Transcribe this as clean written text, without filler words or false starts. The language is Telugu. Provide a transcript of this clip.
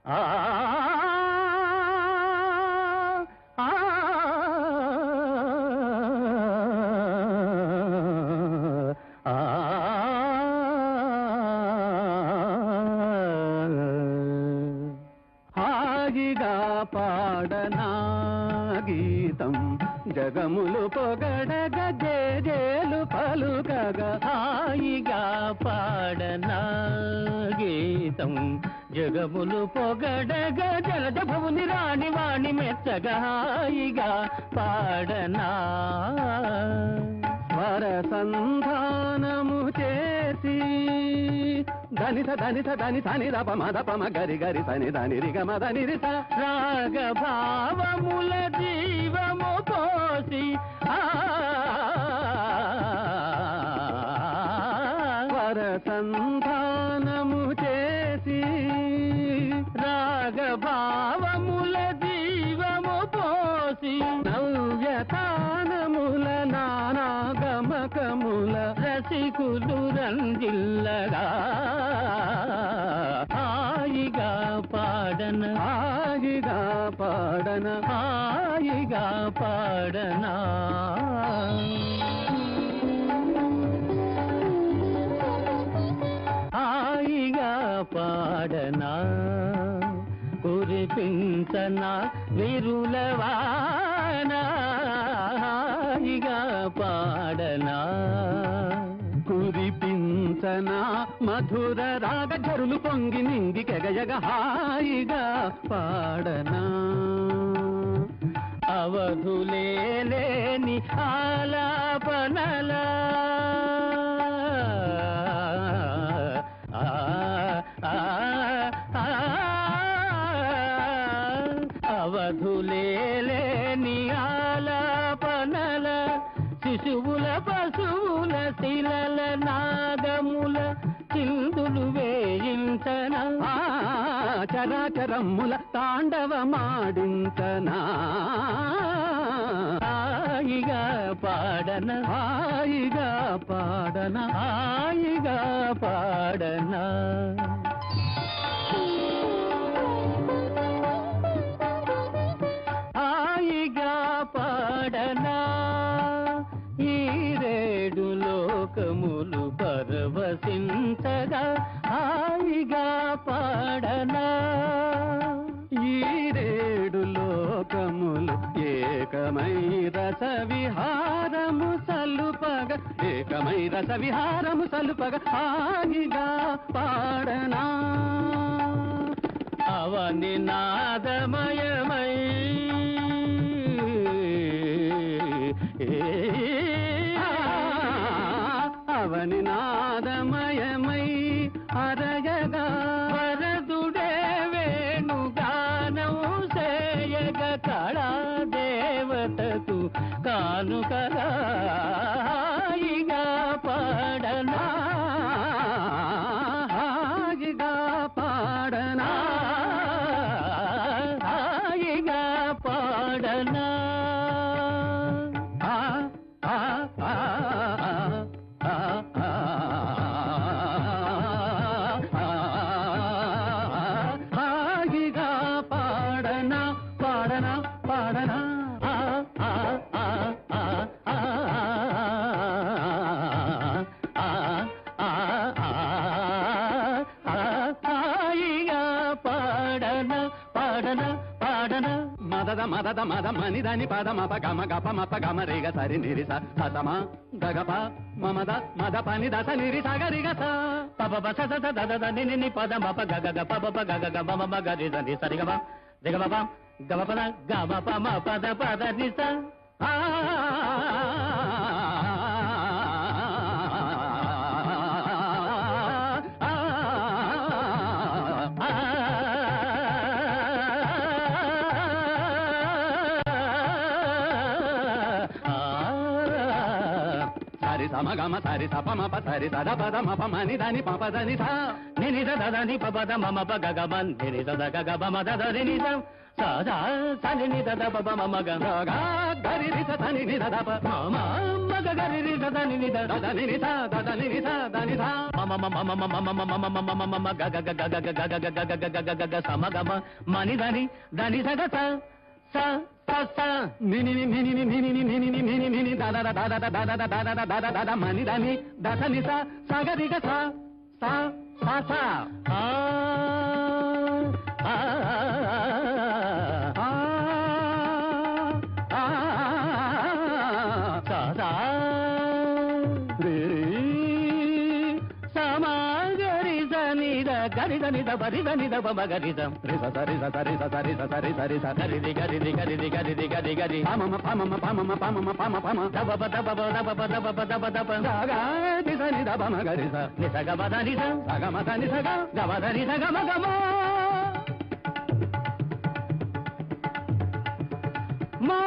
ఆ హాయిగా పాడనా గీతం జగములు పొగడగ జేజేలు పలుకగ హాయిగా పాడనా గీతం జగములు పొగడగ జలజ భవుని రాణి వాణి మెచ్చగా హాయిగా పాడనా స్వర సంధానము చేసి ధనిస ధనిస ధని ధని దపమ గరి గరి సని ధని రిగ మదని రిస రాగ భావముల జీవము పోసి స్వర సంధానము చేసి రాగ భావముల జీవము పోసి నవ్యతానముల నానాగమకముల రసికులు రంజిల్లగా హాయిగా పాడన హాయిగా పాడన హాయిగా పాడనా హాయిగా పాడనా కురిపించనా విరులవానా హాయిగా పాడనా కురిపించనా మధుర రాగ జరులు పొంగి నింగి కెగయగ హాయిగా పాడనా అవధులేని ఆలాపనలా అవధులేని ఆలాపనల శిశువుల పశువుల శిలల నాగముల చిందులు వేయించనా చరాచరముల తాండవమాడించనా హాయిగా పాడన హాయిగా పాడన హాయిగా పాడనా హాయిగా పాడనా ఈ రేడు లోకములు పరవశించగా హాయిగా పాడనా ఈ రేడు లోకములు ఏకమై రస విహారము సలుపగ ఏకమై రస విహారము సలుపగ హాయిగా పాడనా అవని నాదమయమై అవని నాదమయమై అరయగా వరదుడే వేణుగానం సేయగ కళా దేవతకు కానుకగా హాయిగా పాడనా హాయిగా పాడనా హాయిగా పాడనా హాయిగా పాడనా పాడనా పాడనా హాయిగా పాడనా పాడనా పాడనా మదద మదద మద మనిదని పద మప గమ గప మప గమ రేగ సరి నిరిస హతమ గగప మమద మద పని దస నిరిస గరిగ స పప బస స దద ద ని ని పద మప గగ గ పప ప గగ గ మమ మ గ రి స ని సరి గ మ దిగ మ ప గ మ పద గ మ ప మ పద పద ని స సమగమ సరి సపమ ప సరి సద పద మప మని దని పప దని స నిని సద దని పపద మమ ప గగ మన్ నిని సద గగ మమ దద ని స సదా సని నిద దబ బమ మగ గ గరి రి సని నిద దబ మమ మగ గరి రి సని నిద దని ని సా దని ని సా దని సా మమ మమ మమ మమ మమ మమ మమ గ గ గ గ గ గ గ గ గ గ గ గ సమ గమ మని దని దని సగ స స స స నిని ని నిని ని నిని ని నిని ని నిని నిని ద ద ద ద ద ద ద ద ద ద ద ద మని దని ద స ని స సగ రి గ స స స స ఆ ఆ సదా సమగరి సనిద గరి సనిద బరి సనిద బమగరి సం రి సరి సరి సరి సరి సరి సరి గరి గరి గరి గరి గరి పమమ పమమ పమమ పమమ పమ పమ దబ దబ దబ దబ దబ దబ సగా ది సనిద బమగరి స ని సగ బదని స సగ మదని సగ గబదని సగ మగమ మా